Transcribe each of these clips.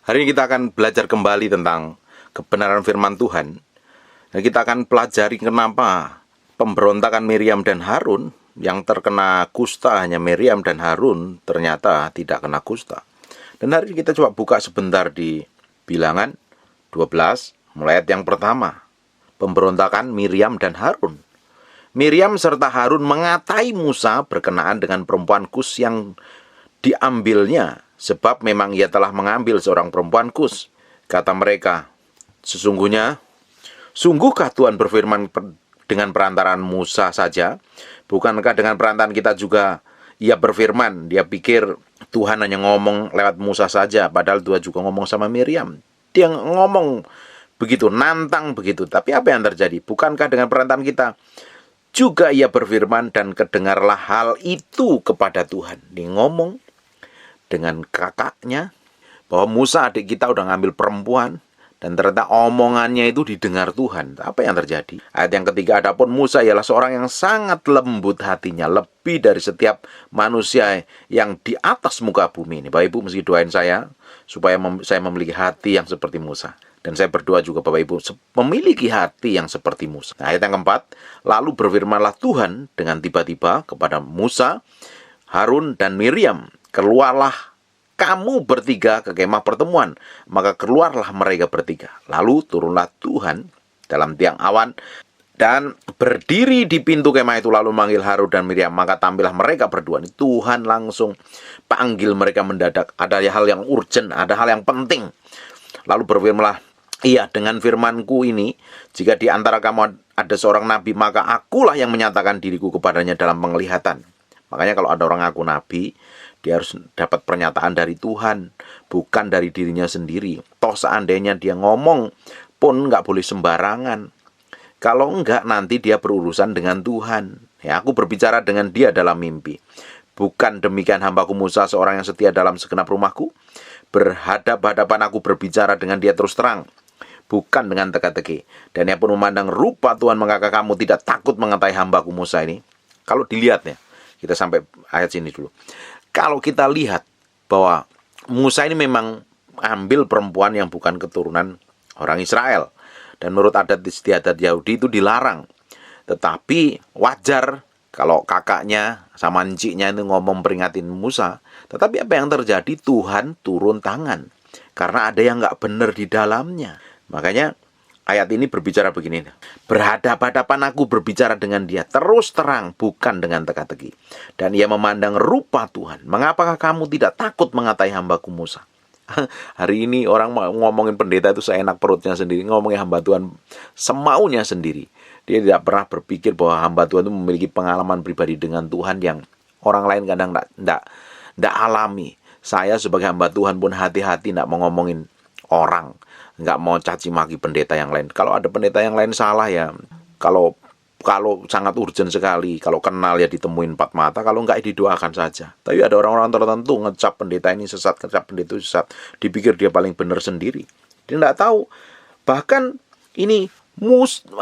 Hari ini kita akan belajar kembali tentang kebenaran firman Tuhan. Dan kita akan pelajari kenapa pemberontakan Miriam dan Harun, yang terkena kusta hanya Miriam dan Harun, ternyata tidak kena kusta. Dan hari ini kita coba buka sebentar di Bilangan 12, mulai ayat yang pertama. Pemberontakan Miriam dan Harun. Miriam serta Harun mengatai Musa berkenaan dengan perempuan Kus yang diambilnya, sebab memang ia telah mengambil seorang perempuan Kus. Kata mereka, sungguhkah Tuhan berfirman dengan perantaraan Musa saja? Bukankah dengan perantaraan kita juga ia berfirman? Dia pikir Tuhan hanya ngomong lewat Musa saja, padahal Tuhan juga ngomong sama Miriam. Dia ngomong begitu, nantang begitu. Tapi apa yang terjadi? Bukankah dengan perantaraan kita juga ia berfirman, dan kedengarlah hal itu kepada Tuhan. Dia ngomong dengan kakaknya bahwa Musa adik kita udah ngambil perempuan, dan ternyata omongannya itu didengar Tuhan. Apa yang terjadi? Ayat yang ketiga, adapun Musa ialah seorang yang sangat lembut hatinya, lebih dari setiap manusia yang di atas muka bumi ini. Bapak Ibu mesti doain saya supaya saya memiliki hati yang seperti Musa. Dan saya berdoa juga Bapak Ibu memiliki hati yang seperti Musa. Nah, ayat yang keempat, lalu berfirmanlah Tuhan dengan tiba-tiba kepada Musa, Harun dan Miriam, keluarlah kamu bertiga ke kemah pertemuan. Maka keluarlah mereka bertiga. Lalu turunlah Tuhan dalam tiang awan dan berdiri di pintu kemah itu, lalu manggil Harun dan Miriam. Maka tampillah mereka berdua. Tuhan langsung panggil mereka mendadak. Ada hal yang urgent, ada hal yang penting. Lalu berfirmanlah, iya, dengan firmanku ini, jika di antara kamu ada seorang nabi, maka akulah yang menyatakan diriku kepadanya dalam penglihatan. Makanya kalau ada orang ngaku nabi, dia harus dapat pernyataan dari Tuhan, bukan dari dirinya sendiri. Toh seandainya dia ngomong pun nggak boleh sembarangan. Kalau enggak, nanti dia berurusan dengan Tuhan. Ya, aku berbicara dengan dia dalam mimpi. Bukan demikian hambaku Musa, seorang yang setia dalam segenap rumahku. Berhadap-hadapan aku berbicara dengan dia terus terang, bukan dengan teka-teki. Dan ia pun memandang rupa Tuhan, maka kamu tidak takut mengetahui hambaku Musa ini. Kalau dilihat ya, kita sampai ayat sini dulu. Kalau kita lihat bahwa Musa ini memang ambil perempuan yang bukan keturunan orang Israel. Dan menurut adat istiadat Yahudi itu dilarang. Tetapi wajar kalau kakaknya sama enciknya itu ngomong peringatin Musa. Tetapi apa yang terjadi? Tuhan turun tangan. Karena ada yang nggak benar di dalamnya. Makanya ayat ini berbicara begini. Berhadap-hadapan aku berbicara dengan dia terus terang, bukan dengan teka-teki. Dan ia memandang rupa Tuhan. Mengapakah kamu tidak takut mengatai hambaku Musa? Hari ini orang ngomongin pendeta itu seenak perutnya sendiri. Ngomongin hamba Tuhan semaunya sendiri. Dia tidak pernah berpikir bahwa hamba Tuhan itu memiliki pengalaman pribadi dengan Tuhan yang orang lain kadang tidak alami. Saya sebagai hamba Tuhan pun hati-hati tidak mau ngomongin orang, nggak mau caci maki pendeta yang lain. Kalau ada pendeta yang lain salah ya, kalau sangat urgent sekali, kalau kenal ya ditemuin 4 mata, kalau nggak didoakan saja. Tapi ada orang-orang tertentu ngecap pendeta ini sesat, ngecap pendeta itu sesat, dipikir dia paling benar sendiri. Dia nggak tahu. Bahkan ini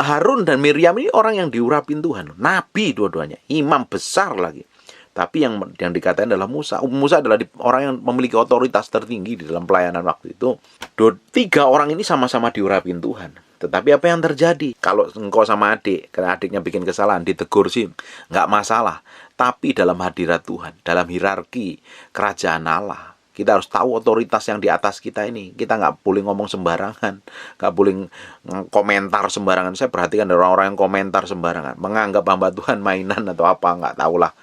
Harun dan Miriam ini orang yang diurapin Tuhan, nabi dua-duanya, imam besar lagi. Tapi yang dikatakan adalah Musa. Musa adalah orang yang memiliki otoritas tertinggi di dalam pelayanan waktu itu. 3 orang ini sama-sama diurapin Tuhan. Tetapi apa yang terjadi? Kalau engkau sama adik, karena adiknya bikin kesalahan, ditegur sih, nggak masalah. Tapi dalam hadirat Tuhan, dalam hierarki kerajaan Allah, kita harus tahu otoritas yang di atas kita ini. Kita nggak boleh ngomong sembarangan, nggak boleh komentar sembarangan. Saya perhatikan ada orang-orang yang komentar sembarangan, menganggap hamba Tuhan mainan atau apa, nggak tahulah.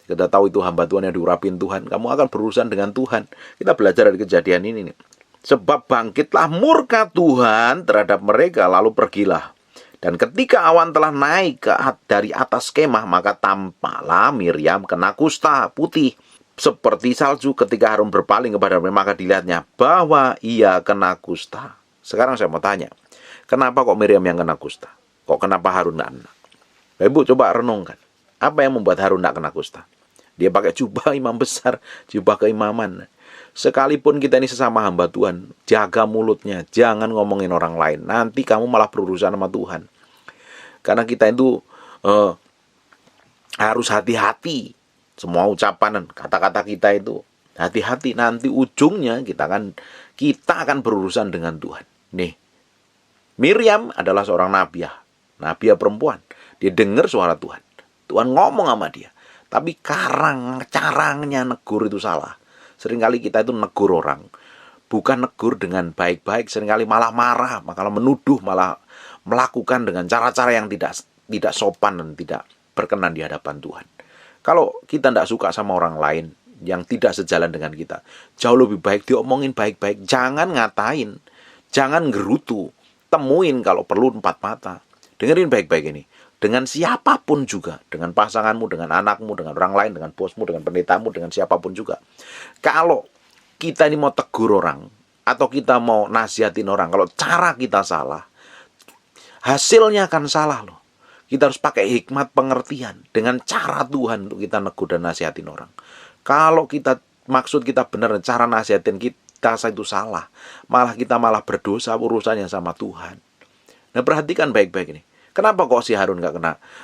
Kita tahu itu hamba Tuhan yang diurapin Tuhan. Kamu akan berurusan dengan Tuhan. Kita belajar dari kejadian ini nih. Sebab bangkitlah murka Tuhan terhadap mereka, lalu pergilah. Dan ketika awan telah naik dari atas kemah, maka tampaklah Miriam kena kusta putih seperti salju. Ketika Harun berpaling kepada mereka, maka dilihatnya bahwa ia kena kusta. Sekarang saya mau tanya, kenapa kok Miriam yang kena kusta? Kok kenapa Harun tidak? Ibu coba renungkan. Apa yang membuat Harun tidak kena kusta? Dia pakai jubah imam besar, jubah keimaman. Sekalipun kita ini sesama hamba Tuhan, jaga mulutnya, jangan ngomongin orang lain. Nanti kamu malah berurusan sama Tuhan. Karena kita itu harus hati-hati. Semua ucapan, kata-kata kita itu Hati-hati, nanti ujungnya kita akan berurusan dengan Tuhan. Nih, Miriam adalah seorang nabiah perempuan. Dia dengar suara Tuhan. Tuhan ngomong sama dia. Tapi caranya negur itu salah. Seringkali kita itu negur orang, bukan negur dengan baik-baik, seringkali malah marah, malah menuduh, malah melakukan dengan cara-cara yang tidak sopan dan tidak berkenan di hadapan Tuhan. Kalau kita tidak suka sama orang lain yang tidak sejalan dengan kita, jauh lebih baik diomongin baik-baik. Jangan ngatain, jangan gerutu. Temuin kalau perlu 4 mata. Dengerin baik-baik ini. Dengan siapapun juga, dengan pasanganmu, dengan anakmu, dengan orang lain, dengan bosmu, dengan pendetamu, dengan siapapun juga. Kalau kita ini mau tegur orang, atau kita mau nasihatin orang, kalau cara kita salah, hasilnya akan salah loh. Kita harus pakai hikmat pengertian dengan cara Tuhan untuk kita negur dan nasihatin orang. Kalau maksud kita benar, cara nasihatin kita itu salah, kita malah berdosa urusannya sama Tuhan. Nah, perhatikan baik-baik ini. Kenapa kok si Harun nggak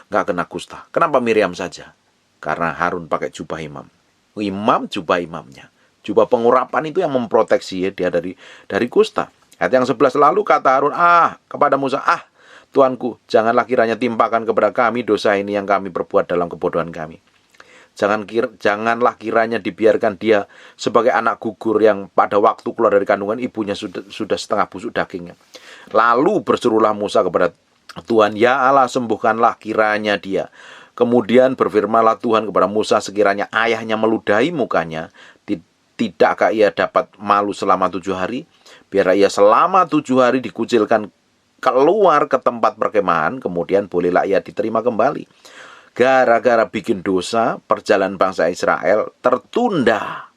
kena kusta? Kenapa Miriam saja? Karena Harun pakai jubah imam. Jubah imamnya. Jubah pengurapan itu yang memproteksi dia dari kusta. Ayat yang 11, lalu kata Harun kepada Musa, Tuanku, janganlah kiranya timpakan kepada kami dosa ini yang kami perbuat dalam kebodohan kami. Janganlah kiranya dibiarkan dia sebagai anak gugur yang pada waktu keluar dari kandungan ibunya sudah setengah busuk dagingnya. Lalu berserulah Musa kepada Tuhan, ya Allah, sembuhkanlah kiranya dia. Kemudian berfirmanlah Tuhan kepada Musa, sekiranya ayahnya meludahi mukanya, tidakkah ia dapat malu selama 7 hari? Biar ia selama 7 hari dikucilkan keluar ke tempat perkemahan, kemudian bolehlah ia diterima kembali. Gara-gara bikin dosa, perjalanan bangsa Israel tertunda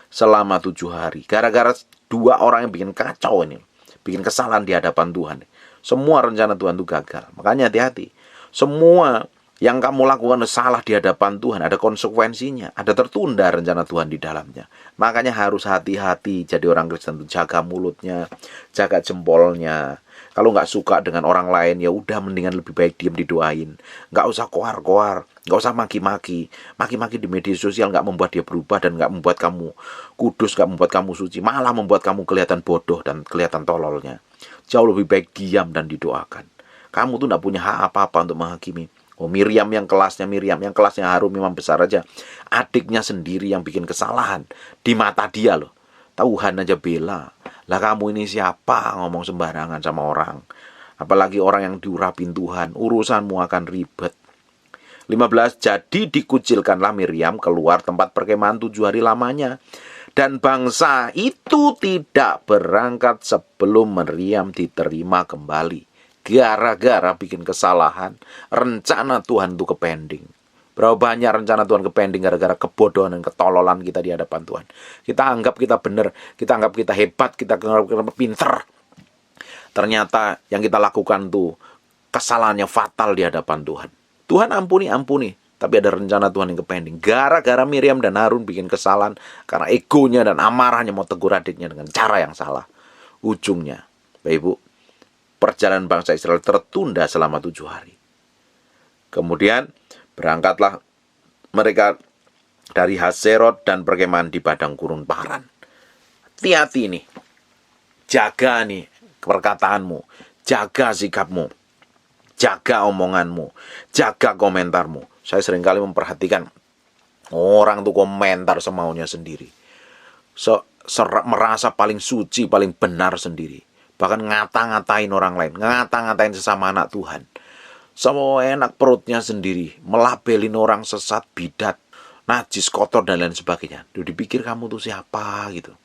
selama 7 hari. Gara-gara 2 orang yang bikin kacau ini, bikin kesalahan di hadapan Tuhan. Semua rencana Tuhan itu gagal. Makanya hati-hati. Semua yang kamu lakukan salah di hadapan Tuhan, ada konsekuensinya, ada tertunda rencana Tuhan di dalamnya. Makanya harus hati-hati jadi orang Kristen itu, jaga mulutnya, jaga jempolnya. Kalau nggak suka dengan orang lain, ya udah mendingan lebih baik diam, didoain. Nggak usah koar-koar, nggak usah maki-maki. Maki-maki di media sosial nggak membuat dia berubah dan nggak membuat kamu kudus, nggak membuat kamu suci, malah membuat kamu kelihatan bodoh dan kelihatan tololnya. Jauh lebih baik diam dan didoakan. Kamu tuh nggak punya hak apa-apa untuk menghakimi. Miriam yang kelasnya Harun imam besar aja, adiknya sendiri yang bikin kesalahan di mata dia loh. Tuhan aja bela. Lah kamu ini siapa ngomong sembarangan sama orang? Apalagi orang yang diurapin Tuhan, urusanmu akan ribet. 15, jadi dikucilkanlah Miriam keluar tempat perkemahan 7 hari lamanya. Dan bangsa itu tidak berangkat sebelum Miriam diterima kembali. Gara-gara bikin kesalahan, rencana Tuhan itu kepending. Berapa banyak rencana Tuhan kepending gara-gara kebodohan dan ketololan kita di hadapan Tuhan. Kita anggap kita benar, kita anggap kita hebat, kita anggap kita pinter. Ternyata yang kita lakukan tuh kesalahannya fatal di hadapan Tuhan. Tuhan ampuni. Tapi ada rencana Tuhan yang kepending. Gara-gara Miriam dan Harun bikin kesalahan karena egonya dan amarahnya mau tegur adiknya dengan cara yang salah. Ujungnya, Bapak Ibu, perjalanan bangsa Israel tertunda selama 7 hari. Kemudian berangkatlah mereka dari Haserot dan perkemahan di padang gurun Paran. Hati-hati nih. Jaga nih perkataanmu. Jaga sikapmu. Jaga omonganmu. Jaga komentarmu. Saya seringkali memperhatikan orang tuh komentar semaunya sendiri. Merasa paling suci, paling benar sendiri. Bahkan ngata-ngatain orang lain. Ngata-ngatain sesama anak Tuhan. Semua enak perutnya sendiri. Melabelin orang sesat, bidat, najis, kotor, dan lain sebagainya. Dipikir kamu tuh siapa gitu.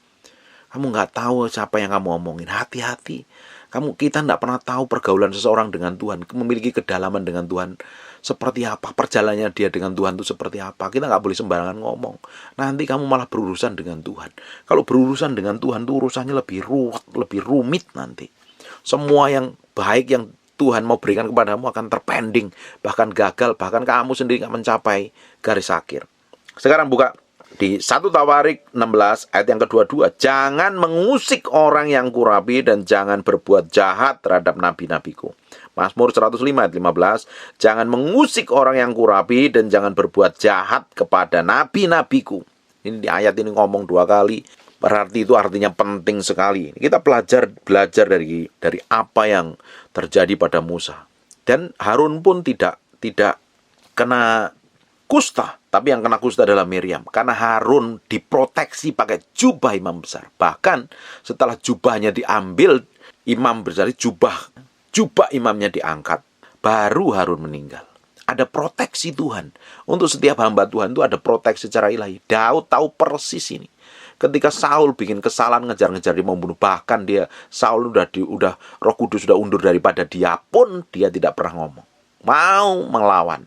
Kamu nggak tahu siapa yang kamu omongin. Hati-hati. Kita tidak pernah tahu pergaulan seseorang dengan Tuhan, memiliki kedalaman dengan Tuhan seperti apa, perjalanannya dia dengan Tuhan itu seperti apa. Kita nggak boleh sembarangan ngomong. Nanti kamu malah berurusan dengan Tuhan. Kalau berurusan dengan Tuhan itu urusannya lebih rumit nanti. Semua yang baik yang Tuhan mau berikan kepadamu akan terpending, bahkan gagal, bahkan kamu sendiri nggak mencapai garis akhir. Sekarang buka di 1 Tawarik 16 ayat yang kedua-dua. Jangan mengusik orang yang kurapi dan jangan berbuat jahat terhadap nabi-nabiku. Mazmur 105 ayat 15. Jangan mengusik orang yang kurapi dan jangan berbuat jahat kepada nabi-nabiku. Ini di ayat ini ngomong 2 kali, berarti itu artinya penting sekali. Kita belajar dari apa yang terjadi pada Musa. Dan Harun pun tidak kena kusta, tapi yang kena kusta adalah Miriam. Karena Harun diproteksi pakai jubah imam besar. Bahkan setelah jubahnya diambil, imam besar, jubah imamnya diangkat, baru Harun meninggal. Ada proteksi Tuhan. Untuk setiap hamba Tuhan itu ada proteksi secara ilahi. Daud tahu persis ini. Ketika Saul bikin kesalahan ngejar-ngejar dia membunuh, bahkan Saul udah Roh Kudus sudah undur daripada dia pun, dia tidak pernah ngomong. Mau melawan.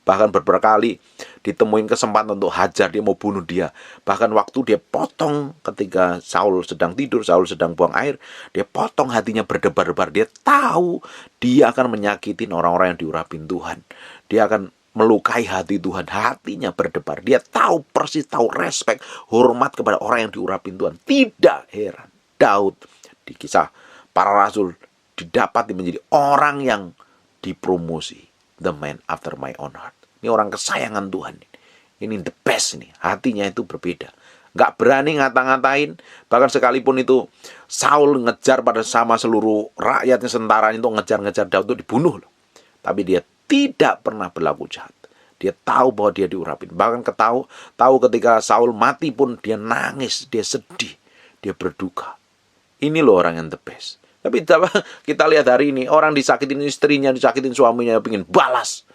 Bahkan beberapa kali ditemuin kesempatan untuk hajar, dia mau bunuh dia. Bahkan waktu dia potong ketika Saul sedang tidur, Saul sedang buang air, dia potong hatinya berdebar-debar. Dia tahu dia akan menyakitin orang-orang yang diurapin Tuhan. Dia akan melukai hati Tuhan, hatinya berdebar. Dia tahu persis, tahu respek, hormat kepada orang yang diurapin Tuhan. Tidak heran Daud di Kisah Para Rasul didapati menjadi orang yang dipromosi. The man after my own heart. Ini orang kesayangan Tuhan. Ini the best nih. Hatinya itu berbeda. Gak berani ngata-ngatain. Bahkan sekalipun itu Saul ngejar pada sama seluruh rakyatnya, sentaranya itu ngejar-ngejar Daud itu dibunuh loh. Tapi dia tidak pernah berlaku jahat. Dia tahu bahwa dia diurapin. Bahkan tahu ketika Saul mati pun dia nangis, dia sedih, dia berduka. Ini loh orang yang the best. Tapi kita lihat hari ini, orang disakitin istrinya, disakitin suaminya, pengen balas,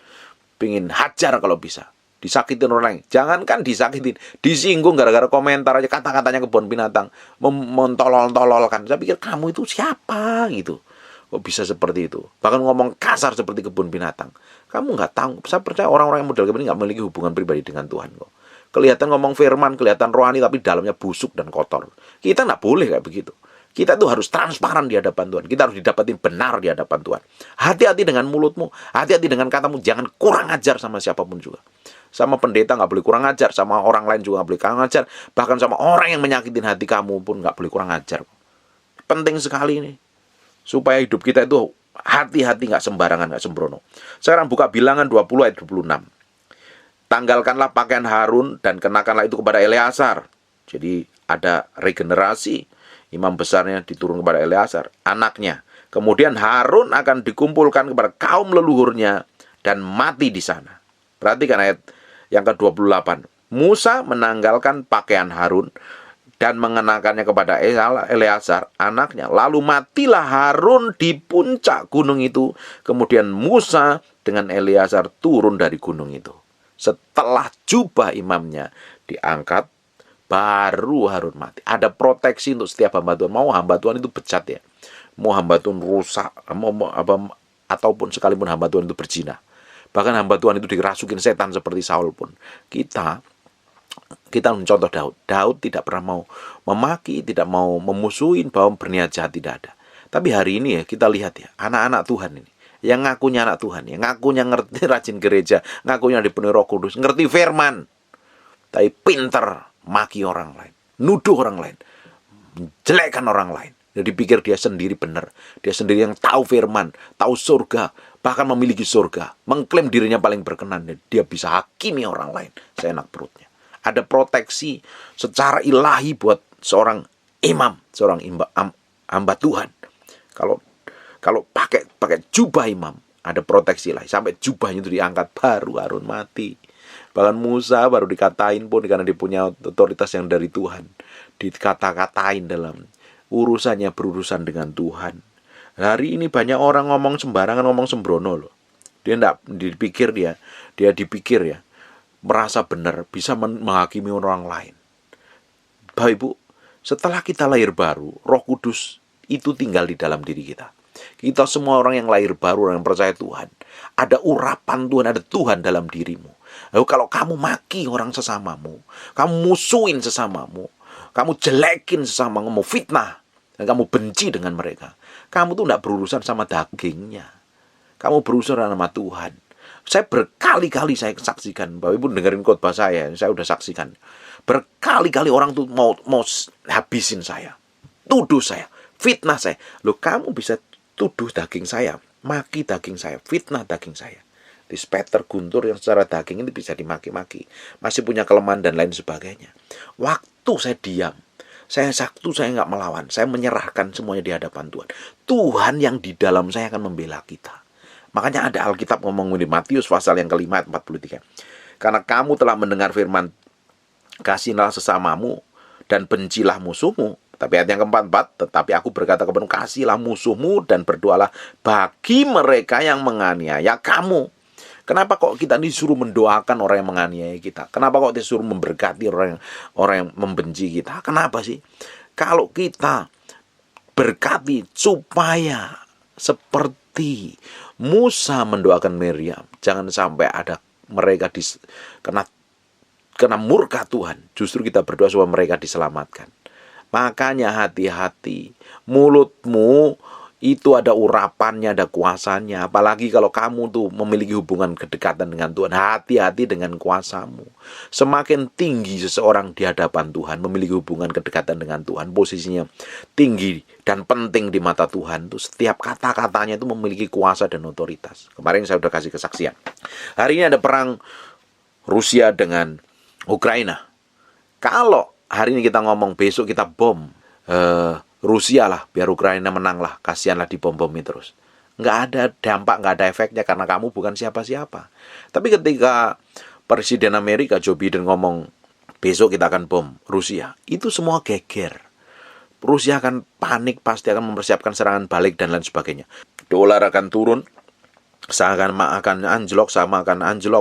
pengen hajar kalau bisa. Disakitin orang lain. Jangankan disakitin, disinggung gara-gara komentar aja, kata-katanya kebun binatang, mentolol-tololkan. Saya pikir kamu itu siapa gitu. Kok bisa seperti itu? Bahkan ngomong kasar seperti kebun binatang. Kamu nggak tahu. Saya percaya orang-orang yang model begini nggak memiliki hubungan pribadi dengan Tuhan kok. Kelihatan ngomong firman, kelihatan rohani, tapi dalamnya busuk dan kotor. Kita nggak boleh kayak begitu. Kita tuh harus transparan di hadapan Tuhan. Kita harus didapatin benar di hadapan Tuhan. Hati-hati dengan mulutmu. Hati-hati dengan katamu. Jangan kurang ajar sama siapapun juga. Sama pendeta nggak boleh kurang ajar. Sama orang lain juga nggak boleh kurang ajar. Bahkan sama orang yang menyakitin hati kamu pun nggak boleh kurang ajar. Penting sekali ini. Supaya hidup kita itu hati-hati, nggak sembarangan, nggak sembrono. Sekarang buka Bilangan 20 ayat 26. Tanggalkanlah pakaian Harun dan kenakanlah itu kepada Eleazar. Jadi ada regenerasi. Imam besarnya diturun kepada Eleazar, anaknya. Kemudian Harun akan dikumpulkan kepada kaum leluhurnya dan mati di sana. Perhatikan ayat yang ke-28. Musa menanggalkan pakaian Harun dan mengenakannya kepada Eleazar, anaknya. Lalu matilah Harun di puncak gunung itu. Kemudian Musa dengan Eleazar turun dari gunung itu. Setelah jubah imamnya diangkat, baru Harun mati. Ada proteksi untuk setiap hamba Tuhan. Mau hamba Tuhan itu bejat ya. Mau hamba Tuhan rusak, ataupun sekalipun hamba Tuhan itu berzina. Bahkan hamba Tuhan itu dirasukin setan seperti Saul pun. Kita mencontoh Daud. Daud tidak pernah mau memaki, tidak mau memusuhin, bahwa berniat jahat tidak ada. Tapi hari ini ya kita lihat ya, anak-anak Tuhan ini. Yang ngakunya anak Tuhan ya, ngakunya ngerti rajin gereja, ngakunya dipenuhi Roh Kudus, ngerti firman. Tapi pinter maki orang lain, nuduh orang lain, menjelekkan orang lain. Jadi pikir dia sendiri benar, dia sendiri yang tahu firman, tahu surga, bahkan memiliki surga, mengklaim dirinya paling berkenan, dia bisa hakimi orang lain seenak perutnya. Ada proteksi secara ilahi buat seorang imam, seorang hamba Tuhan. Kalau pakai jubah imam, ada proteksi ilahi. Sampai jubahnya itu diangkat, baru Harun mati. Bahkan Musa baru dikatain pun karena dia punya otoritas yang dari Tuhan. Dikata-katain dalam urusannya berurusan dengan Tuhan. Hari ini banyak orang ngomong sembarangan, ngomong sembrono loh. Dia enggak dipikir dia dipikir ya, merasa benar, bisa menghakimi orang lain. Bapak Ibu, setelah kita lahir baru, Roh Kudus itu tinggal di dalam diri kita. Kita semua orang yang lahir baru, orang yang percaya Tuhan. Ada urapan Tuhan, ada Tuhan dalam dirimu. Lalu kalau kamu maki orang sesamamu, kamu musuhin sesamamu, kamu jelekin sesamamu, kamu fitnah, dan kamu benci dengan mereka, kamu tuh tidak berurusan sama dagingnya. Kamu berurusan sama Tuhan. Saya berkali-kali saya saksikan, Bapak Ibu dengerin khotbah saya udah saksikan. Berkali-kali orang tuh mau habisin saya, tuduh saya, fitnah saya. Loh, kamu bisa tuduh daging saya, maki daging saya, fitnah daging saya. Dispeter guntur yang secara daging ini bisa dimaki-maki, masih punya kelemahan dan lain sebagainya. Waktu saya diam, saya nggak melawan, saya menyerahkan semuanya di hadapan Tuhan. Tuhan yang di dalam saya akan membela kita. Makanya ada Alkitab ngomong di Matius pasal yang kelima ayat 43. Karena kamu telah mendengar firman, kasihilah sesamamu dan bencilah musuhmu. Tapi ayat yang keempat, tetapi aku berkata kepadamu, kasihilah musuhmu dan berdoalah bagi mereka yang menganiaya kamu. Kenapa kok kita disuruh mendoakan orang yang menganiaya kita? Kenapa kok disuruh memberkati orang yang membenci kita? Kenapa sih? Kalau kita berkati supaya seperti Musa mendoakan Miriam, jangan sampai ada mereka kena murka Tuhan. Justru kita berdoa supaya mereka diselamatkan. Makanya hati-hati, mulutmu itu ada urapannya, ada kuasanya. Apalagi kalau kamu tuh memiliki hubungan kedekatan dengan Tuhan, hati-hati dengan kuasamu. Semakin tinggi seseorang di hadapan Tuhan, memiliki hubungan kedekatan dengan Tuhan, posisinya tinggi dan penting di mata Tuhan, tuh setiap kata-katanya itu memiliki kuasa dan otoritas. Kemarin saya sudah kasih kesaksian. Hari ini ada perang Rusia dengan Ukraina. Kalau hari ini kita ngomong, besok kita bom Rusia lah, biar Ukraina menang lah, kasihanlah dibom-bomi terus. Nggak ada dampak, nggak ada efeknya karena kamu bukan siapa-siapa. Tapi ketika Presiden Amerika Joe Biden ngomong, besok kita akan bom Rusia, itu semua geger. Rusia akan panik, pasti akan mempersiapkan serangan balik dan lain sebagainya. Dolar akan turun, saham akan anjlok,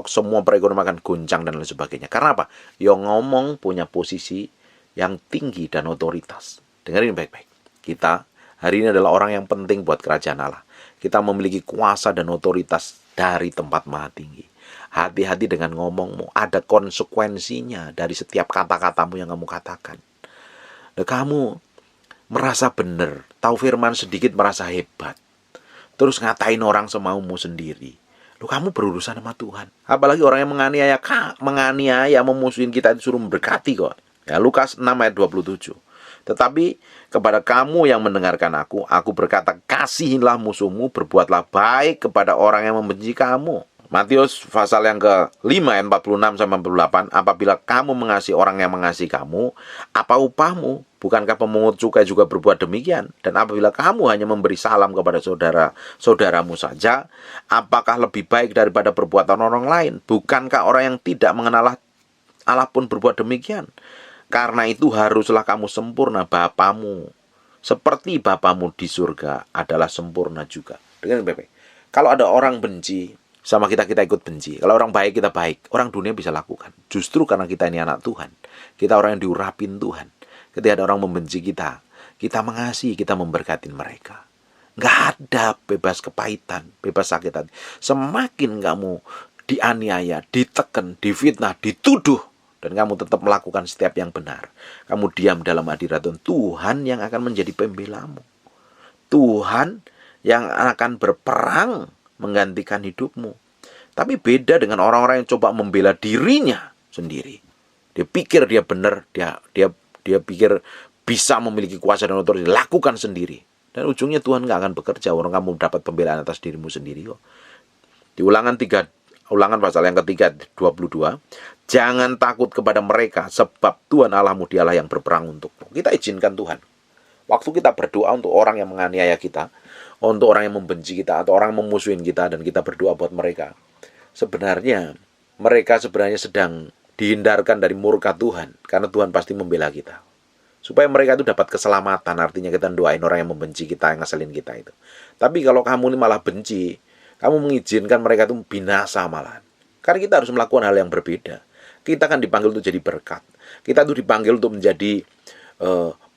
semua perekonomian akan goncang dan lain sebagainya. Karena apa? Yang ngomong punya posisi yang tinggi dan otoritas. Dengarin baik-baik. Kita hari ini adalah orang yang penting buat kerajaan Allah. Kita memiliki kuasa dan otoritas dari tempat maha tinggi. Hati-hati dengan ngomongmu. Ada konsekuensinya dari setiap kata-katamu yang kamu katakan. Nah, kamu merasa benar, tahu firman sedikit merasa hebat, terus ngatain orang semaumu sendiri. Kamu berurusan sama Tuhan. Apalagi orang yang menganiaya, memusuhin kita disuruh memberkati kok. Ya, Lukas 6 ayat 27. Tetapi kepada kamu yang mendengarkan aku berkata, kasihilah musuhmu, berbuatlah baik kepada orang yang membenci kamu. Matius pasal yang ke-5 ayat 46 sampai 48. Apabila kamu mengasihi orang yang mengasihi kamu, apa upahmu? Bukankah pemungut cukai juga berbuat demikian? Dan apabila kamu hanya memberi salam kepada saudaramu saja, apakah lebih baik daripada perbuatan orang lain? Bukankah orang yang tidak mengenal Allah pun berbuat demikian? Karena itu haruslah kamu sempurna, Bapamu seperti Bapamu di surga adalah sempurna juga. Dengan baik-baik. Kalau ada orang benci sama kita, kita ikut benci. Kalau orang baik, kita baik. Orang dunia bisa lakukan. Justru karena kita ini anak Tuhan, kita orang yang diurapin Tuhan. Ketika ada orang membenci kita, kita mengasihi, kita memberkatin mereka. Nggak ada bebas kepahitan, bebas sakit hati. Semakin kamu dianiaya, ditekan, difitnah, dituduh, dan kamu tetap melakukan setiap yang benar, kamu diam dalam hadirat Tuhan yang akan menjadi pembelamu. Tuhan yang akan berperang menggantikan hidupmu. Tapi beda dengan orang-orang yang coba membela dirinya sendiri. Dia pikir dia benar, dia pikir bisa memiliki kuasa dan otoritas, lakukan sendiri. Dan ujungnya Tuhan nggak akan bekerja, orang kamu dapat pembelaan atas dirimu sendiri kok. Di Ulangan pasal yang ketiga 22. Jangan takut kepada mereka, sebab Tuhan Allahmu dialah yang berperang untukmu. Kita izinkan Tuhan. Waktu kita berdoa untuk orang yang menganiaya kita, untuk orang yang membenci kita, atau orang yang memusuhin kita, dan kita berdoa buat mereka, mereka sebenarnya sedang dihindarkan dari murka Tuhan, karena Tuhan pasti membela kita. Supaya mereka itu dapat keselamatan, artinya kita doain orang yang membenci kita, yang ngeselin kita itu. Tapi kalau kamu ini malah benci, kamu mengizinkan mereka itu binasa malahan. Karena kita harus melakukan hal yang berbeda. Kita kan dipanggil untuk jadi berkat. Kita itu dipanggil untuk menjadi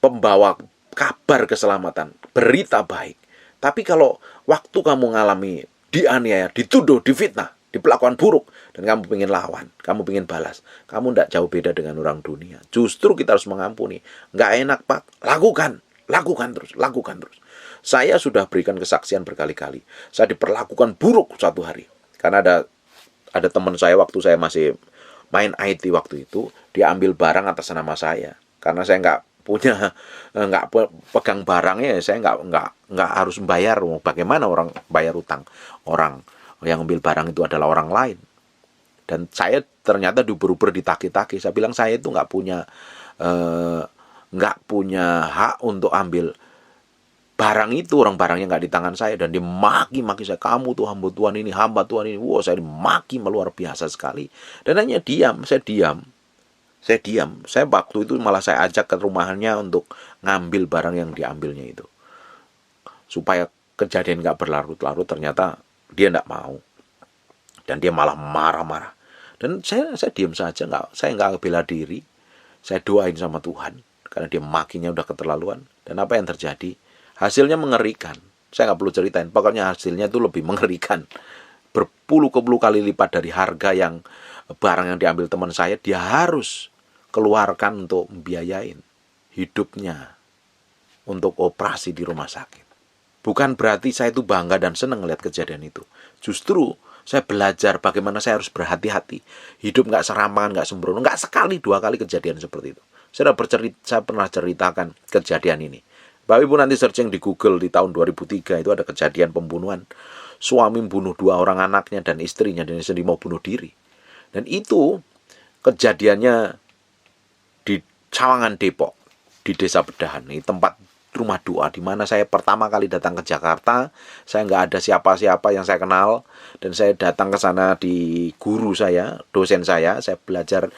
pembawa kabar keselamatan, berita baik. Tapi kalau waktu kamu mengalami dianiaya, dituduh, difitnah, diperlakukan buruk, dan kamu pengen lawan, kamu pengen balas, kamu tidak jauh beda dengan orang dunia. Justru kita harus mengampuni. Nggak enak, Pak. Lakukan terus. Saya sudah berikan kesaksian berkali-kali. Saya diperlakukan buruk satu hari. Karena ada teman saya waktu saya masih main IT waktu itu, dia ambil barang atas nama saya. Karena saya nggak pegang barangnya, saya nggak harus membayar. Bagaimana orang bayar utang orang yang ngambil barang itu adalah orang lain. Dan saya ternyata diuber-uber ditagi-tagi. Saya bilang saya itu nggak punya hak untuk ambil barang itu, orang barangnya nggak di tangan saya. Dan dia maki-maki saya, kamu tuh hamba Tuhan ini, hamba Tuhan ini. Wow, saya dimaki luar biasa sekali. Dan hanya diam, saya diam. Saya waktu itu malah saya ajak ke rumahnya untuk ngambil barang yang diambilnya itu. Supaya kejadian nggak berlarut-larut, ternyata dia nggak mau. Dan dia malah marah-marah. Dan saya diam saja, saya nggak bela diri. Saya doain sama Tuhan. Karena dia makinya udah keterlaluan. Dan apa yang terjadi? Hasilnya mengerikan. Saya nggak perlu ceritain. Pokoknya hasilnya itu lebih mengerikan. Berpuluh-puluh kali lipat dari harga yang barang yang diambil teman saya. Dia harus keluarkan untuk membiayain hidupnya untuk operasi di rumah sakit. Bukan berarti saya itu bangga dan senang melihat kejadian itu. Justru saya belajar bagaimana saya harus berhati-hati. Hidup nggak serampangan, nggak sembrono. Nggak sekali, 2 kali kejadian seperti itu. Saya pernah ceritakan kejadian ini. Bapak Ibu nanti searching di Google di tahun 2003 itu ada kejadian pembunuhan. Suami bunuh 2 orang anaknya dan istrinya, dan sendiri mau bunuh diri. Dan itu kejadiannya di Cawangan, Depok, di Desa Bedahan. Ini tempat rumah doa di mana saya pertama kali datang ke Jakarta. Saya nggak ada siapa-siapa yang saya kenal, dan saya datang ke sana di guru saya, dosen saya belajar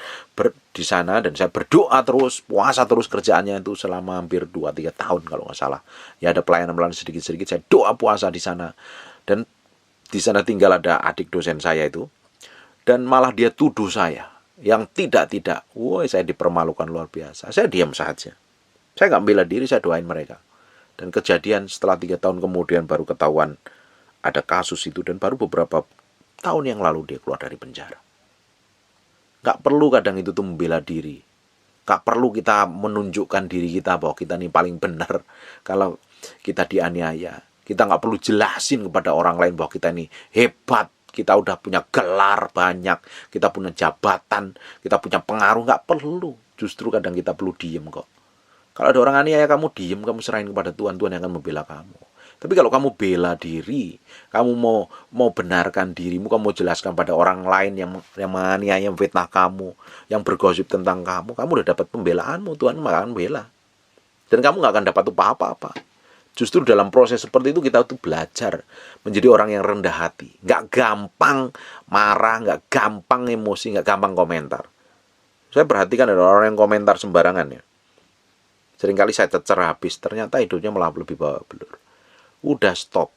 di sana, dan saya berdoa terus, puasa terus, kerjaannya itu selama hampir 2-3 tahun kalau nggak salah. Ya ada pelayanan sedikit-sedikit, saya doa puasa di sana. Dan di sana tinggal ada adik dosen saya itu, dan malah dia tuduh saya yang tidak. Woi, saya dipermalukan luar biasa. Saya diam saja. Saya nggak bela diri, saya doain mereka. Dan kejadian setelah 3 tahun kemudian baru ketahuan ada kasus itu, dan baru beberapa tahun yang lalu dia keluar dari penjara. Nggak perlu kadang itu tuh membela diri. Nggak perlu kita menunjukkan diri kita bahwa kita ini paling benar kalau kita dianiaya. Kita nggak perlu jelasin kepada orang lain bahwa kita ini hebat. Kita udah punya gelar banyak, kita punya jabatan, kita punya pengaruh. Nggak perlu. Justru kadang kita perlu diem kok. Kalau ada orang aniaya, kamu diem, kamu serahin kepada Tuhan, Tuhan yang akan membela kamu. Tapi kalau kamu bela diri, kamu mau benarkan dirimu, kamu mau jelaskan pada orang lain yang menganiaya, yang fitnah kamu, yang bergosip tentang kamu udah dapat pembelaanmu, Tuhan akan bela. Dan kamu nggak akan dapat apa-apa. Justru dalam proses seperti itu kita tuh belajar menjadi orang yang rendah hati, nggak gampang marah, nggak gampang emosi, nggak gampang komentar. Saya perhatikan ada orang yang komentar sembarangan ya. Seringkali saya cecer habis, ternyata hidupnya malah lebih bawa belur. Udah stop,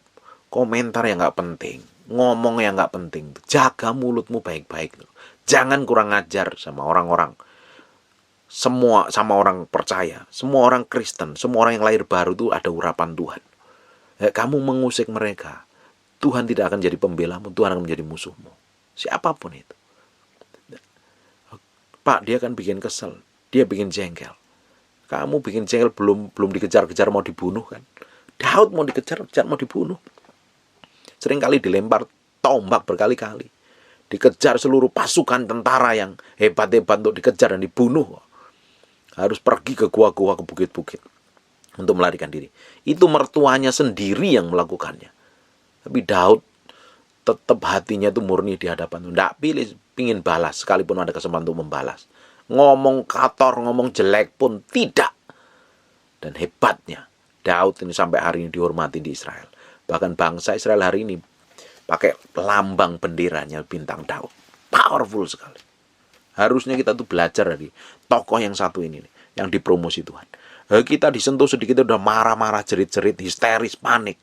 komentar yang nggak penting, ngomong yang nggak penting. Jaga mulutmu baik-baik. Jangan kurang ajar sama orang-orang. Semua sama orang percaya, semua orang Kristen, semua orang yang lahir baru itu ada urapan Tuhan. Kamu mengusik mereka, Tuhan tidak akan jadi pembelamu, Tuhan akan menjadi musuhmu. Siapapun itu. Pak, dia akan bikin kesel, dia bikin jengkel. Kamu bikin jengkel, belum dikejar-kejar mau dibunuh kan. Daud mau dikejar-kejar mau dibunuh. Seringkali dilempar tombak berkali-kali. Dikejar seluruh pasukan tentara yang hebat-hebat untuk dikejar dan dibunuh. Harus pergi ke gua-gua, ke bukit-bukit untuk melarikan diri. Itu mertuanya sendiri yang melakukannya. Tapi Daud tetap hatinya itu murni di hadapan Tuhan. Tidak pingin balas, sekalipun ada kesempatan untuk membalas. Ngomong kotor, ngomong jelek pun tidak. Dan hebatnya, Daud ini sampai hari ini dihormati di Israel. Bahkan bangsa Israel hari ini pakai lambang benderanya bintang Daud. Powerful sekali. Harusnya kita tuh belajar dari tokoh yang satu ini nih, yang dipromosi Tuhan. Kita disentuh sedikit udah marah-marah, jerit-jerit, histeris, panik.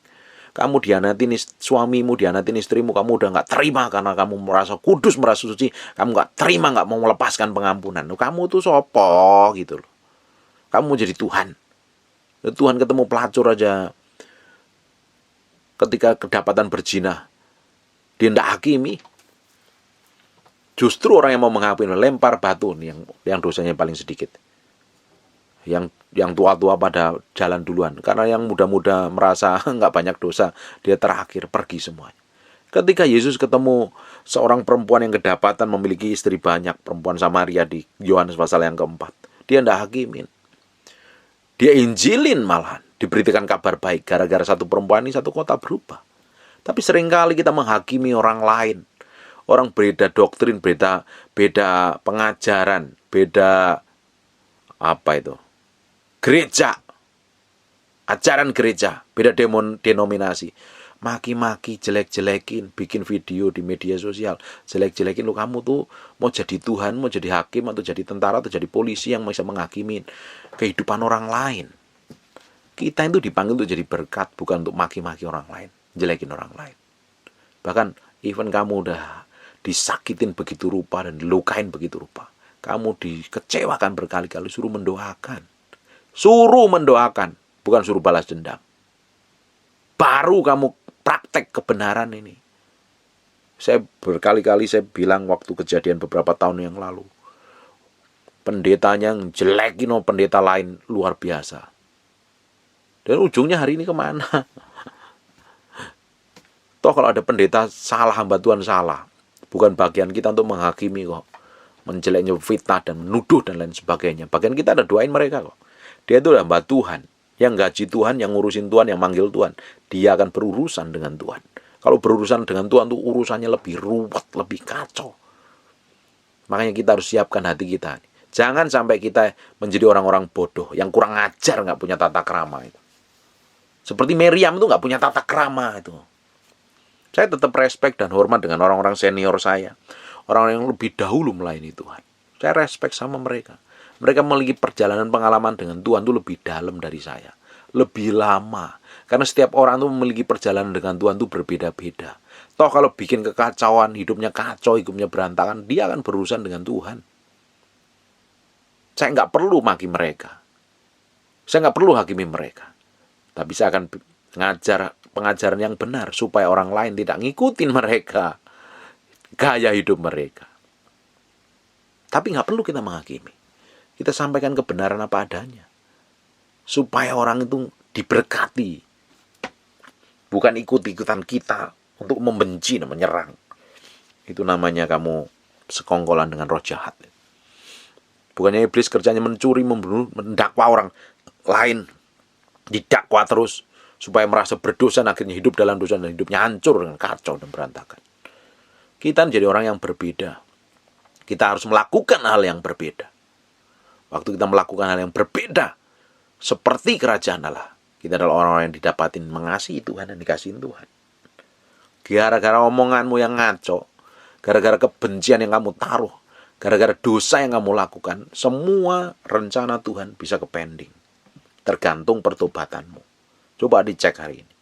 Kamu dianatin suamimu, dianatin istrimu, kamu udah nggak terima karena kamu merasa kudus, merasa suci. Kamu nggak terima, nggak mau melepaskan pengampunan. Kamu tuh sopo gitu loh. Kamu jadi Tuhan. Tuhan ketemu pelacur aja ketika kedapatan berzina, dia ndak hakimi. Justru orang yang mau mengampuni lempar batu nih, yang dosanya paling sedikit. Yang tua-tua pada jalan duluan. Karena yang muda-muda merasa nggak banyak dosa, dia terakhir pergi semuanya. Ketika Yesus ketemu seorang perempuan yang kedapatan memiliki istri banyak, perempuan Samaria di Yohanes pasal yang keempat, dia ndak hakimin. Dia injilin malahan, diberitakan kabar baik. Gara-gara satu perempuan ini satu kota berubah. Tapi seringkali kita menghakimi orang lain. Orang beda doktrin, beda pengajaran, beda apa itu? Gereja. Ajaran gereja, beda denominasi. Maki-maki, jelek-jelekin, bikin video di media sosial, jelek-jelekin, lu kamu tuh mau jadi Tuhan, mau jadi hakim, atau jadi tentara, atau jadi polisi yang bisa menghakimin kehidupan orang lain. Kita itu dipanggil untuk jadi berkat, bukan untuk maki-maki orang lain, jelekin orang lain. Bahkan even kamu udah disakitin begitu rupa dan dilukain begitu rupa, kamu dikecewakan berkali-kali, suruh mendoakan, bukan suruh balas dendam. Baru kamu praktek kebenaran ini. Saya berkali-kali saya bilang waktu kejadian beberapa tahun yang lalu, pendetanya yang jelekin pendeta lain luar biasa. Dan ujungnya hari ini kemana? Toh kalau ada pendeta salah, hamba Tuhan salah, bukan bagian kita untuk menghakimi kok, menjeleknya, fitnah dan menuduh dan lain sebagainya. Bagian kita ada doain mereka kok. Dia itu hamba Tuhan, yang gaji Tuhan, yang ngurusin Tuhan, yang manggil Tuhan. Dia akan berurusan dengan Tuhan. Kalau berurusan dengan Tuhan tuh urusannya lebih ruwet, lebih kacau. Makanya kita harus siapkan hati kita. Jangan sampai kita menjadi orang-orang bodoh yang kurang ajar, nggak punya tata krama itu. Seperti Miriam itu nggak punya tata krama itu. Saya tetap respect dan hormat dengan orang-orang senior saya, orang-orang yang lebih dahulu melayani Tuhan. Saya respect sama mereka. Mereka memiliki perjalanan pengalaman dengan Tuhan itu lebih dalam dari saya, lebih lama. Karena setiap orang itu memiliki perjalanan dengan Tuhan itu berbeda-beda. Toh kalau bikin kekacauan, hidupnya kacau, hidupnya berantakan, dia akan berurusan dengan Tuhan. Saya nggak perlu maki mereka. Saya nggak perlu hakimi mereka. Tapi saya akan ngajar pengajaran yang benar supaya orang lain tidak ngikutin mereka, gaya hidup mereka. Tapi nggak perlu kita menghakimi. Kita sampaikan kebenaran apa adanya. Supaya orang itu diberkati. Bukan ikut-ikutan kita untuk membenci dan menyerang. Itu namanya kamu sekongkolan dengan roh jahat. Bukannya iblis kerjanya mencuri, membunuh, mendakwa orang lain, didakwa terus supaya merasa berdosa dan akhirnya hidup dalam dosa dan hidupnya hancur dengan kacau dan berantakan. Kita menjadi orang yang berbeda. Kita harus melakukan hal yang berbeda. Waktu kita melakukan hal yang berbeda seperti kerajaan Allah, kita adalah orang-orang yang didapatin mengasihi Tuhan dan dikasihin Tuhan. Gara-gara omonganmu yang ngaco, gara-gara kebencian yang kamu taruh, gara-gara dosa yang kamu lakukan, semua rencana Tuhan bisa kepending. Tergantung pertobatanmu. Coba dicek hari ini.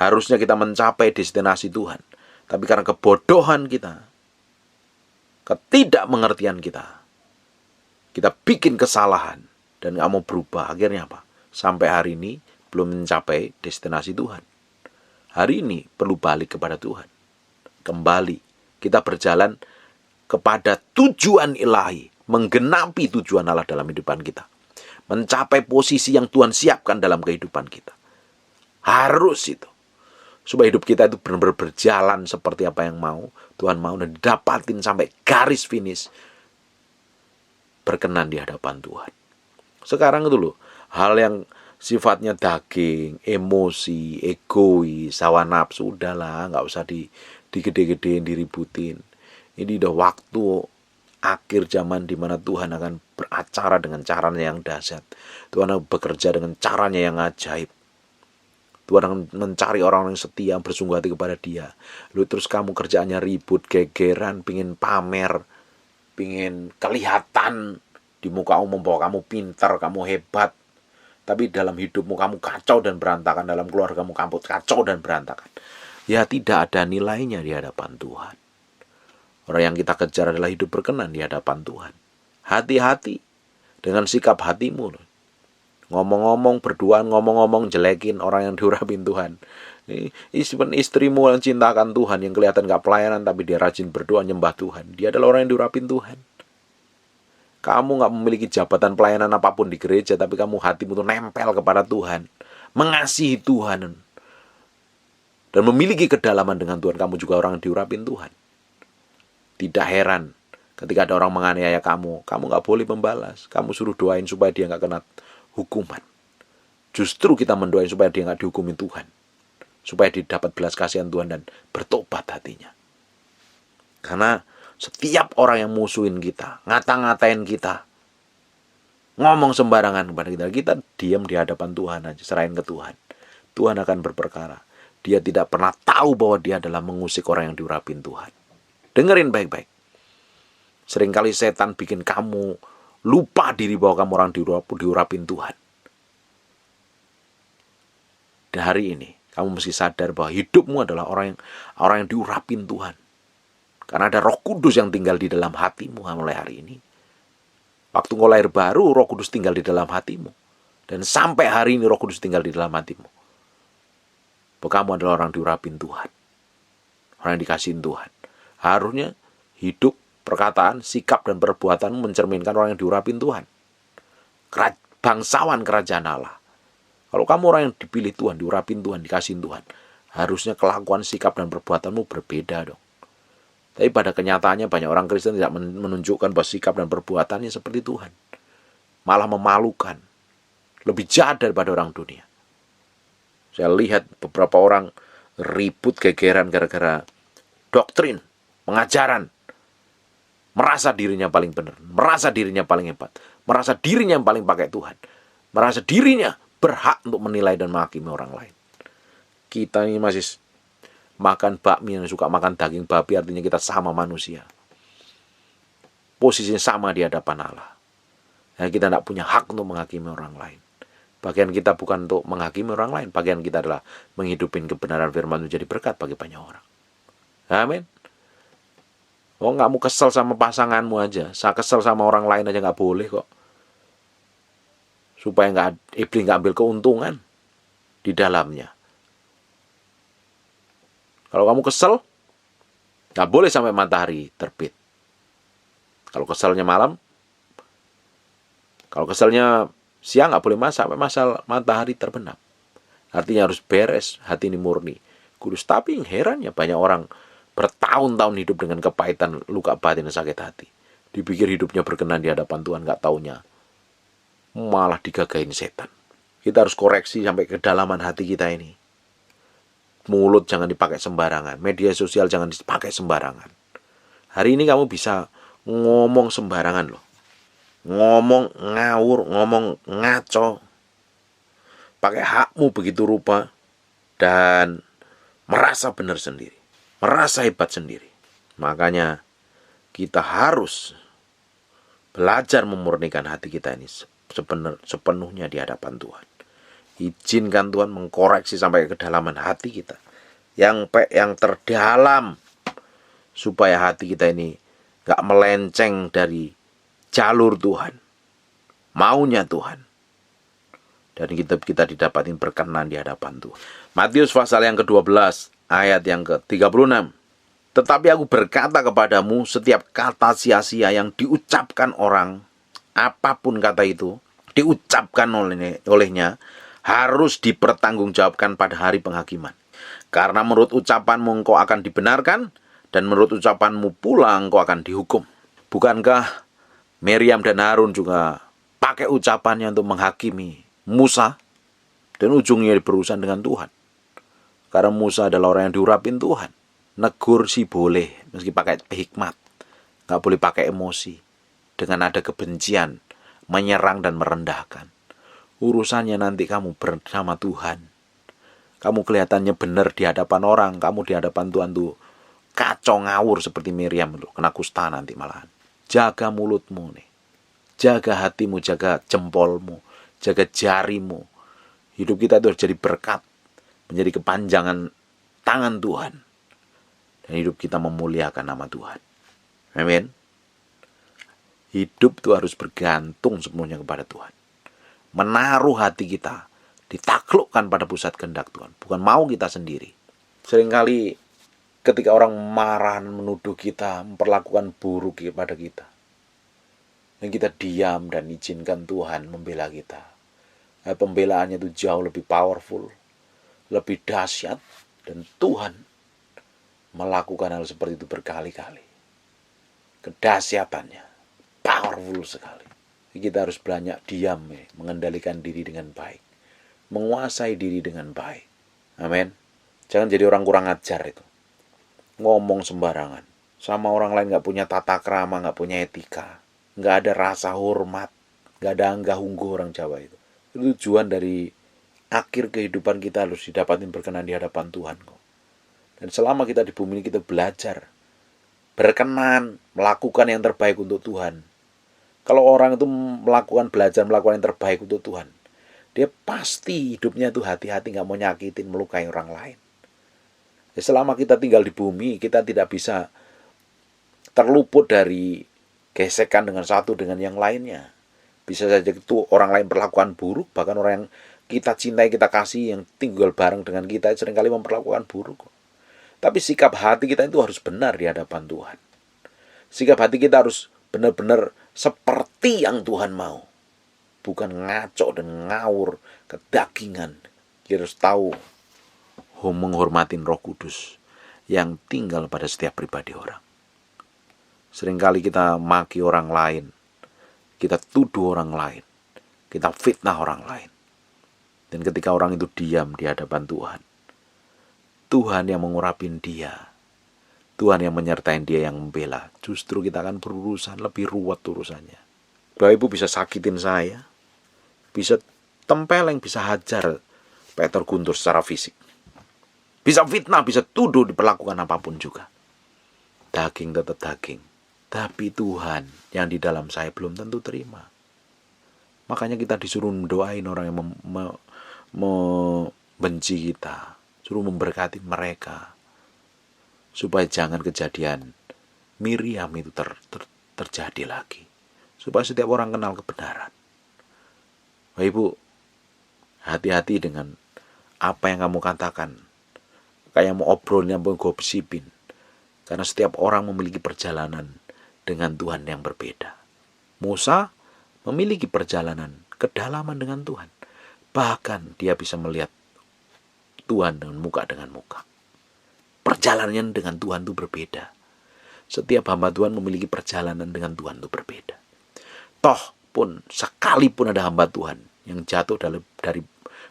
Harusnya kita mencapai destinasi Tuhan. Tapi karena kebodohan kita, ketidakmengertian kita bikin kesalahan dan gak mau berubah. Akhirnya apa? Sampai hari ini belum mencapai destinasi Tuhan. Hari ini perlu balik kepada Tuhan. Kembali. Kita berjalan kepada tujuan ilahi. Menggenapi tujuan Allah dalam kehidupan kita. Mencapai posisi yang Tuhan siapkan dalam kehidupan kita. Harus itu. Supaya hidup kita itu benar-benar berjalan seperti apa yang Tuhan mau dan didapatin sampai garis finish. Berkenan di hadapan Tuhan. Sekarang itu loh, hal yang sifatnya daging, emosi, egois, hawa nafsu, udahlah, nggak usah digede-gedein, diributin. Ini udah waktu akhir zaman di mana Tuhan akan beracara dengan caranya yang dahsyat. Tuhan akan bekerja dengan caranya yang ajaib. Tuhan akan mencari orang yang setia, bersungguh hati kepada Dia. Lalu terus kamu kerjaannya ribut, gegeran, pingin pamer, pingin kelihatan di muka umum bahwa kamu pintar, kamu hebat. Tapi dalam hidupmu kamu kacau dan berantakan, dalam keluargamu kamu kacau dan berantakan. Ya tidak ada nilainya di hadapan Tuhan. Orang yang kita kejar adalah hidup berkenan di hadapan Tuhan. Hati-hati dengan sikap hatimu. Ngomong-ngomong, berduaan, ngomong-ngomong, jelekin orang yang diurapin Tuhan. Istrimu yang cintakan Tuhan, yang kelihatan gak pelayanan, tapi dia rajin berdoa, nyembah Tuhan. Dia adalah orang yang diurapin Tuhan. Kamu gak memiliki jabatan pelayanan apapun di gereja, tapi kamu hatimu tuh nempel kepada Tuhan. Mengasihi Tuhan. Dan memiliki kedalaman dengan Tuhan. Kamu juga orang yang diurapin Tuhan. Tidak heran ketika ada orang menganiaya kamu gak boleh membalas. Kamu suruh doain supaya dia gak kena hukuman. Justru kita mendoain supaya dia gak dihukumin Tuhan. supaya didapat belas kasihan Tuhan dan bertobat hatinya. Karena setiap orang yang musuhin kita, ngata-ngatain kita, ngomong sembarangan kepada kita, kita diam di hadapan Tuhan aja, serahin ke Tuhan. Tuhan akan berperkara. Dia tidak pernah tahu bahwa dia adalah mengusik orang yang diurapin Tuhan. Dengerin baik-baik. Seringkali setan bikin kamu lupa diri bahwa kamu orang diurapin Tuhan. Dan hari ini kamu mesti sadar bahwa hidupmu adalah orang yang diurapin Tuhan. Karena ada Roh Kudus yang tinggal di dalam hatimu mulai hari ini. Waktu kau lahir baru, Roh Kudus tinggal di dalam hatimu. Dan sampai hari ini Roh Kudus tinggal di dalam hatimu. Bahwa kamu adalah orang diurapin Tuhan. Orang yang dikasihin Tuhan. Harusnya hidup, perkataan, sikap, dan perbuatanmu mencerminkan orang yang diurapin Tuhan. Bangsawan kerajaan Allah. Kalau kamu orang yang dipilih Tuhan, diurapin Tuhan, dikasihin Tuhan, harusnya kelakuan, sikap, dan perbuatanmu berbeda dong. Tapi pada kenyataannya banyak orang Kristen tidak menunjukkan bahwa sikap dan perbuatannya seperti Tuhan. Malah memalukan. Lebih jahat daripada orang dunia. Saya lihat beberapa orang ribut gegeran gara-gara doktrin, pengajaran. Merasa dirinya paling benar. Merasa dirinya paling hebat. Merasa dirinya yang paling pakai Tuhan. Merasa dirinya berhak untuk menilai dan menghakimi orang lain. Kita ini masih makan bakmi yang suka makan daging babi, artinya kita sama manusia. Posisinya sama di hadapan Allah. Dan kita tidak punya hak untuk menghakimi orang lain. Bagian kita bukan untuk menghakimi orang lain. Bagian kita adalah menghidupin kebenaran firman menjadi berkat bagi banyak orang. Amin. Oh, kamu kesel sama pasanganmu aja. Saya kesel sama orang lain aja nggak boleh kok. Supaya iblis nggak ambil keuntungan di dalamnya. Kalau kamu kesel, nggak boleh sampai matahari terbit. Kalau keselnya malam, kalau keselnya siang nggak boleh sampai matahari terbenam. Artinya harus beres, hati ini murni, kudus. Tapi yang herannya banyak orang bertahun-tahun hidup dengan kepahitan, luka batin dan sakit hati. Dipikir hidupnya berkenan di hadapan Tuhan, nggak taunya malah digagain setan. Kita harus koreksi sampai kedalaman hati kita ini. Mulut jangan dipakai sembarangan. Media sosial jangan dipakai sembarangan. Hari ini kamu bisa ngomong sembarangan loh. Ngomong ngawur, ngomong ngaco. Pakai hakmu begitu rupa. Dan merasa benar sendiri. Merasa hebat sendiri. Makanya kita harus belajar memurnikan hati kita ini sepenuhnya di hadapan Tuhan. Izinkan Tuhan mengkoreksi sampai ke kedalaman hati kita. Yang terdalam. Supaya hati kita ini gak melenceng dari jalur Tuhan. Maunya Tuhan. Dan kita didapatin berkenan di hadapan Tuhan. Matius pasal yang ke-12 ayat yang ke-36. Tetapi aku berkata kepadamu, setiap kata sia-sia yang diucapkan orang, apapun kata itu, diucapkan olehnya, harus dipertanggungjawabkan pada hari penghakiman. Karena menurut ucapanmu engkau akan dibenarkan, dan menurut ucapanmu pula engkau akan dihukum. Bukankah Miriam dan Harun juga pakai ucapannya untuk menghakimi Musa, dan ujungnya berurusan dengan Tuhan. Karena Musa adalah orang yang diurapin Tuhan. Negur sih boleh, meski pakai hikmat. Gak boleh pakai emosi. Dengan ada kebencian, menyerang dan merendahkan. Urusannya nanti kamu bersama Tuhan. Kamu kelihatannya benar di hadapan orang. Kamu di hadapan Tuhan tuh kacau ngawur seperti Miriam. Kena kusta nanti malahan. Jaga mulutmu nih. Jaga hatimu, jaga jempolmu. Jaga jarimu. Hidup kita itu harus jadi berkat. Menjadi kepanjangan tangan Tuhan. Dan hidup kita memuliakan nama Tuhan. Amin. Hidup itu harus bergantung sepenuhnya kepada Tuhan. Menaruh hati kita. Ditaklukkan pada pusat kehendak Tuhan. Bukan mau kita sendiri. Seringkali ketika orang marah menuduh kita, memperlakukan buruk kepada kita. Dan kita diam dan izinkan Tuhan membela kita. Pembelaannya itu jauh lebih powerful. Lebih dahsyat. Dan Tuhan melakukan hal seperti itu berkali-kali. Kedahsyatannya powerful sekali. Kita harus banyak diam, mengendalikan diri dengan baik, menguasai diri dengan baik. Amin. Jangan jadi orang kurang ajar itu. Ngomong sembarangan. Sama orang lain nggak punya tata krama, nggak punya etika. Nggak ada rasa hormat. Nggak ada anggah ungguh orang Jawa itu. Itu tujuan dari akhir kehidupan kita harus didapatin berkenan di hadapan Tuhan kok. Dan selama kita di bumi ini kita belajar berkenan, melakukan yang terbaik untuk Tuhan. Kalau orang itu belajar melakukan yang terbaik untuk Tuhan, dia pasti hidupnya itu hati-hati, nggak mau nyakitin, melukai orang lain. Ya, selama kita tinggal di bumi, kita tidak bisa terluput dari gesekan dengan satu dengan yang lainnya. Bisa saja itu orang lain perlakuan buruk, bahkan orang yang kita cintai, kita kasih, yang tinggal bareng dengan kita seringkali memperlakukan buruk. Tapi sikap hati kita itu harus benar di hadapan Tuhan. Sikap hati kita harus benar-benar seperti yang Tuhan mau. Bukan ngaco dan ngawur, kedagingan. Kita harus tahu menghormatin Roh Kudus yang tinggal pada setiap pribadi orang. Seringkali kita maki orang lain, kita tuduh orang lain, kita fitnah orang lain. Dan ketika orang itu diam di hadapan Tuhan, Tuhan yang mengurapin dia, Tuhan yang menyertai dia, yang membela, justru kita akan berurusan lebih ruwet urusannya. Bapak Ibu bisa sakitin saya, bisa tempeleng, bisa hajar Peter Guntur secara fisik, bisa fitnah, bisa tuduh, diperlakukan apapun juga. Daging tetap daging, tapi Tuhan yang di dalam saya belum tentu terima. Makanya kita disuruh mendoain orang yang membenci kita, suruh memberkati mereka, supaya jangan kejadian Miriam itu terjadi lagi. Supaya setiap orang kenal kebenaran. Bapak Ibu, hati-hati dengan apa yang kamu katakan. Kayak mau obrolnya, mau gosipin. Karena setiap orang memiliki perjalanan dengan Tuhan yang berbeda. Musa memiliki perjalanan kedalaman dengan Tuhan. Bahkan dia bisa melihat Tuhan dengan muka. Perjalanan dengan Tuhan itu berbeda. Setiap hamba Tuhan memiliki perjalanan dengan Tuhan itu berbeda. Toh pun sekalipun ada hamba Tuhan yang jatuh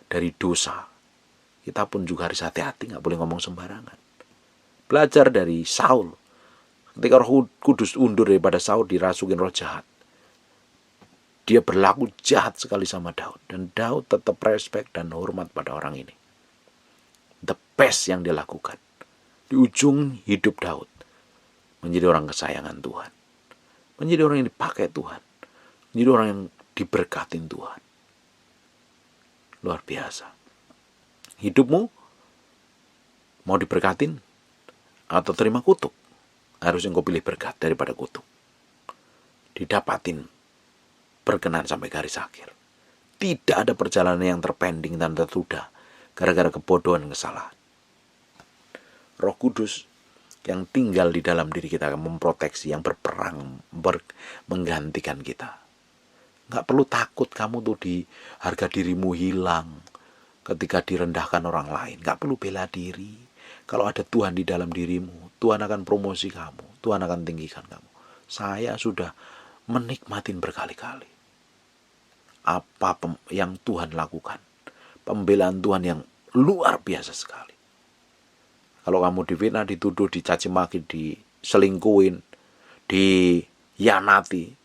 dari dosa, kita pun juga harus hati-hati, nggak boleh ngomong sembarangan. Belajar dari Saul. Ketika Roh Kudus undur daripada Saul, dirasukin roh jahat. Dia berlaku jahat sekali sama Daud. Dan Daud tetap respect dan hormat pada orang ini. The best yang dia lakukan. Di ujung hidup Daud, menjadi orang kesayangan Tuhan. Menjadi orang yang dipakai Tuhan. Menjadi orang yang diberkatin Tuhan. Luar biasa. Hidupmu mau diberkatin atau terima kutuk? Harusnya engkau pilih berkat daripada kutuk. Didapatin berkenan sampai garis akhir. Tidak ada perjalanan yang terpending dan tertunda gara-gara kebodohan dan kesalahan. Roh Kudus yang tinggal di dalam diri kita akan memproteksi, yang berperang, menggantikan kita. Gak perlu takut kamu tuh harga dirimu hilang ketika direndahkan orang lain. Gak perlu bela diri. Kalau ada Tuhan di dalam dirimu, Tuhan akan promosi kamu, Tuhan akan tinggikan kamu. Saya sudah menikmatin berkali-kali apa yang Tuhan lakukan. Pembelaan Tuhan yang luar biasa sekali. Kalau kamu difitnah, dituduh, dicaci maki, diselingkuhin, dihianati,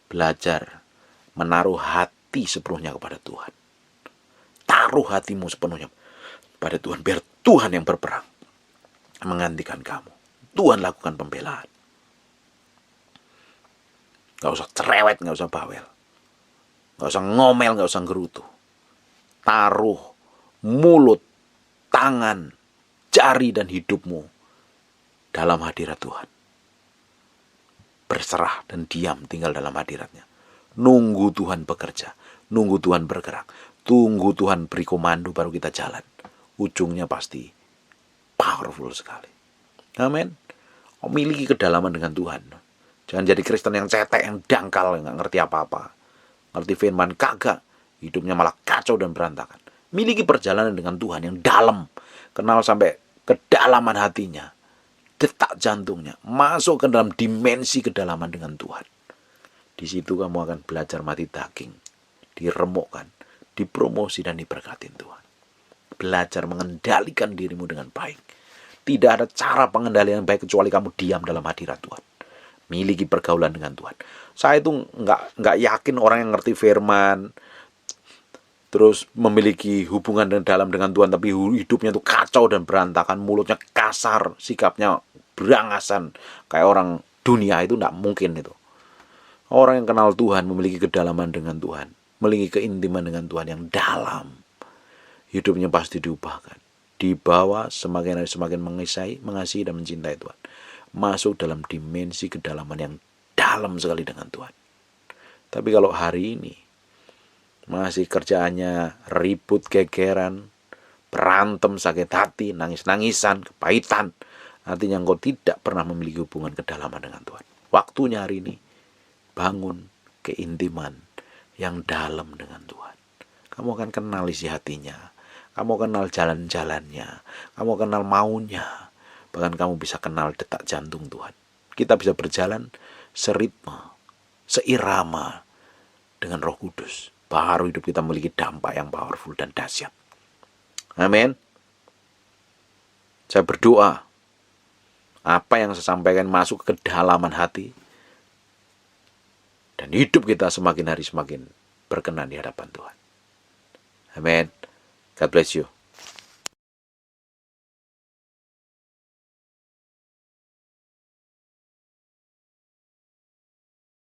belajar menaruh hati sepenuhnya kepada Tuhan. Taruh hatimu sepenuhnya pada Tuhan, biar Tuhan yang berperang menggantikan kamu. Tuhan lakukan pembelaan. Gak usah cerewet, gak usah bawel, gak usah ngomel, gak usah gerutu. Taruh mulut, tangan, jari dan hidupmu dalam hadirat Tuhan. Berserah dan diam tinggal dalam hadiratnya. Nunggu Tuhan bekerja, nunggu Tuhan bergerak, tunggu Tuhan beri komando baru kita jalan. Ujungnya pasti powerful sekali. Amin. Memiliki kedalaman dengan Tuhan. Jangan jadi Kristen yang cetek, yang dangkal, yang gak ngerti apa-apa. Ngerti firman kagak, hidupnya malah kacau dan berantakan. Miliki perjalanan dengan Tuhan yang dalam. Kenal sampai kedalaman hatinya, detak jantungnya, masuk ke dalam dimensi kedalaman dengan Tuhan. Di situ kamu akan belajar mati daging, diremukkan, dipromosi dan diberkatin Tuhan. belajar mengendalikan dirimu dengan baik. Tidak ada cara pengendalian yang baik kecuali kamu diam dalam hadirat Tuhan. Miliki pergaulan dengan Tuhan. Saya itu nggak yakin orang yang ngerti firman, terus memiliki hubungan yang dalam dengan Tuhan, tapi hidupnya itu kacau dan berantakan, mulutnya kasar, sikapnya berangasan, kayak orang dunia, itu nggak mungkin itu. Orang yang kenal Tuhan memiliki kedalaman dengan Tuhan, memiliki keintiman dengan Tuhan yang dalam. Hidupnya pasti diubahkan, dibawa semakin hari semakin mengasihi dan mencintai Tuhan, masuk dalam dimensi kedalaman yang dalam sekali dengan Tuhan. Tapi kalau hari ini masih kerjaannya ribut, gegeran, berantem, sakit hati, nangis-nangisan, kepahitan, artinya engkau tidak pernah memiliki hubungan kedalaman dengan Tuhan. Waktunya hari ini bangun keintiman yang dalam dengan Tuhan. Kamu akan kenal isi hatinya, kamu kenal jalan-jalannya, kamu kenal maunya, bahkan kamu bisa kenal detak jantung Tuhan. Kita bisa berjalan seritme, seirama dengan Roh Kudus. Baru hidup kita memiliki dampak yang powerful dan dahsyat. Amin. Saya berdoa apa yang saya sampaikan masuk ke kedalaman hati, dan hidup kita semakin hari semakin berkenan di hadapan Tuhan. Amin. God bless you.